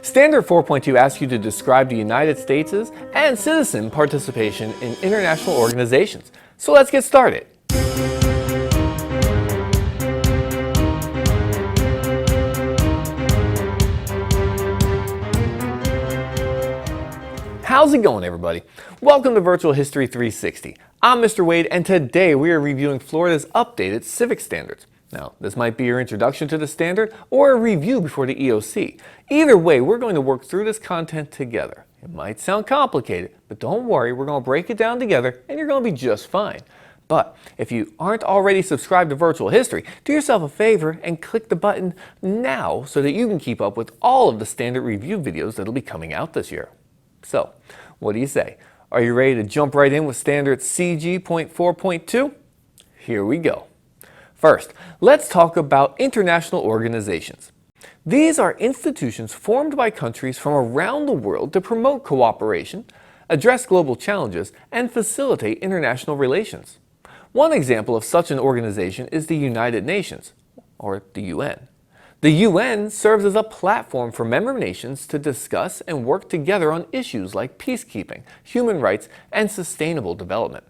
Standard 4.2 asks you to describe the United States' and citizen participation in international organizations. So let's get started. How's it going, everybody? Welcome to Virtual History 360. I'm Mr. Wade, and today we are reviewing Florida's updated Civics standards. Now, this might be your introduction to the standard or a review before the e.o.c. Either way, we're going to work through this content together. It might sound complicated, but don't worry, we're going to break it down together and you're going to be just fine. But if you aren't already subscribed to Virtual History, do yourself a favor and click the button now so that you can keep up with all of the standard review videos that'll be coming out this year. So, what do you say? Are you ready to jump right in with Standard CG.4.2? Here we go. First, let's talk about international organizations. These are institutions formed by countries from around the world to promote cooperation, address global challenges, and facilitate international relations. One example of such an organization is the United Nations, or the UN. The UN serves as a platform for member nations to discuss and work together on issues like peacekeeping, human rights, and sustainable development.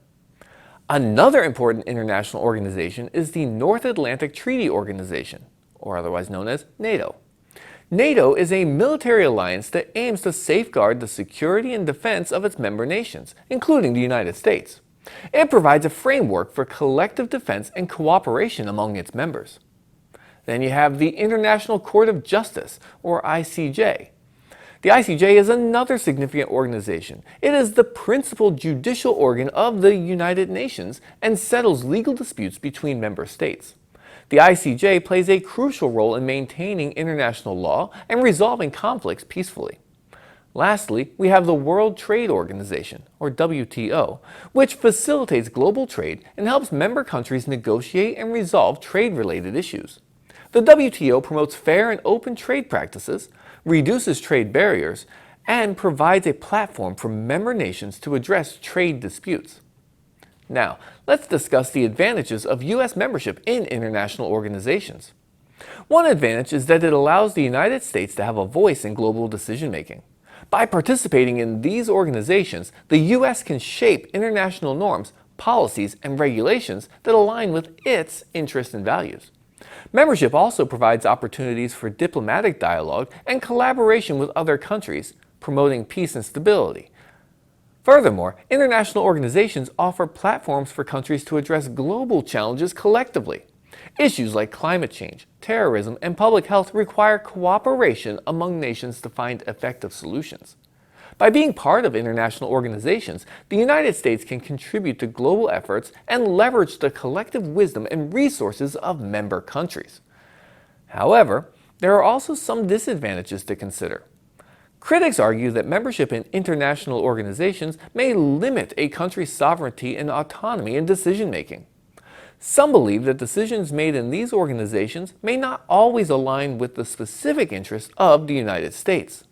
Another important international organization is the North Atlantic Treaty Organization, or otherwise known as NATO. NATO is a military alliance that aims to safeguard the security and defense of its member nations, including the United States. It provides a framework for collective defense and cooperation among its members. Then you have the International Court of Justice, or ICJ. The ICJ is another significant organization. It is the principal judicial organ of the United Nations and settles legal disputes between member states. The ICJ plays a crucial role in maintaining international law and resolving conflicts peacefully. Lastly, we have the World Trade Organization, or WTO, which facilitates global trade and helps member countries negotiate and resolve trade-related issues. The WTO promotes fair and open trade practices, reduces trade barriers, and provides a platform for member nations to address trade disputes. Now, let's discuss the advantages of U.S. membership in international organizations. One advantage is that it allows the United States to have a voice in global decision-making. By participating in these organizations, the U.S. can shape international norms, policies, and regulations that align with its interests and values. Membership also provides opportunities for diplomatic dialogue and collaboration with other countries, promoting peace and stability. Furthermore, international organizations offer platforms for countries to address global challenges collectively. Issues like climate change, terrorism, and public health require cooperation among nations to find effective solutions. By being part of international organizations, the United States can contribute to global efforts and leverage the collective wisdom and resources of member countries. However, there are also some disadvantages to consider. Critics argue that membership in international organizations may limit a country's sovereignty and autonomy in decision-making. Some believe that decisions made in these organizations may not always align with the specific interests of the United States.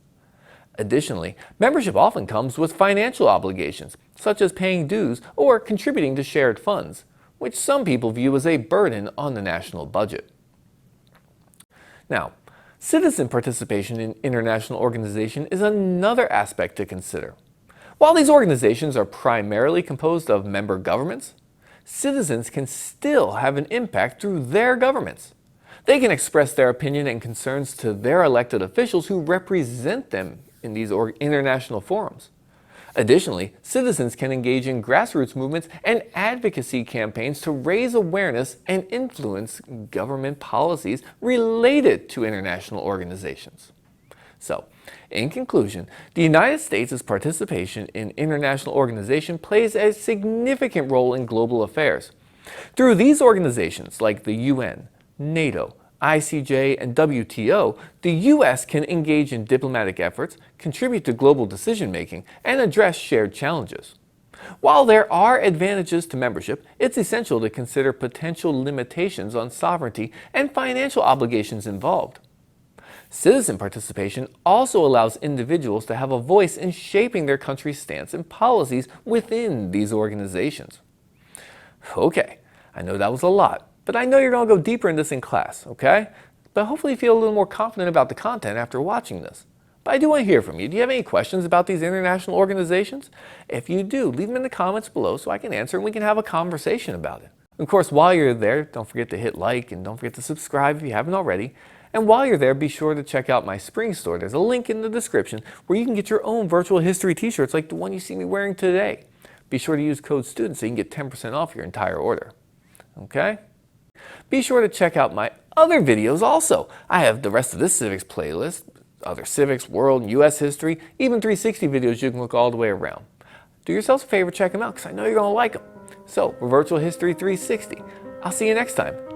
Additionally, membership often comes with financial obligations, such as paying dues or contributing to shared funds, which some people view as a burden on the national budget. Now, citizen participation in international organizations is another aspect to consider. While these organizations are primarily composed of member governments, citizens can still have an impact through their governments. They can express their opinion and concerns to their elected officials who represent them in these international forums. Additionally, citizens can engage in grassroots movements and advocacy campaigns to raise awareness and influence government policies related to international organizations. So, in conclusion, the United States' participation in international organizations plays a significant role in global affairs. Through these organizations like the UN, NATO, ICJ, and WTO, the U.S. can engage in diplomatic efforts, contribute to global decision-making, and address shared challenges. While there are advantages to membership, it's essential to consider potential limitations on sovereignty and financial obligations involved. Citizen participation also allows individuals to have a voice in shaping their country's stance and policies within these organizations. Okay, I know that was a lot, but I know you're going to go deeper in this in class, okay? But hopefully you feel a little more confident about the content after watching this. But I do want to hear from you. Do you have any questions about these international organizations? If you do, leave them in the comments below so I can answer and we can have a conversation about it. Of course, while you're there, don't forget to hit like and don't forget to subscribe if you haven't already. And while you're there, be sure to check out my spring store. There's a link in the description where you can get your own virtual history t-shirts like the one you see me wearing today. Be sure to use code STUDENT so you can get 10% off your entire order. Okay? Be sure to check out my other videos also. I have the rest of this Civics playlist, other Civics, World, and US history, even 360 videos you can look all the way around. Do yourselves a favor, check them out because I know you're going to like them. So, we're Virtual History 360. I'll see you next time.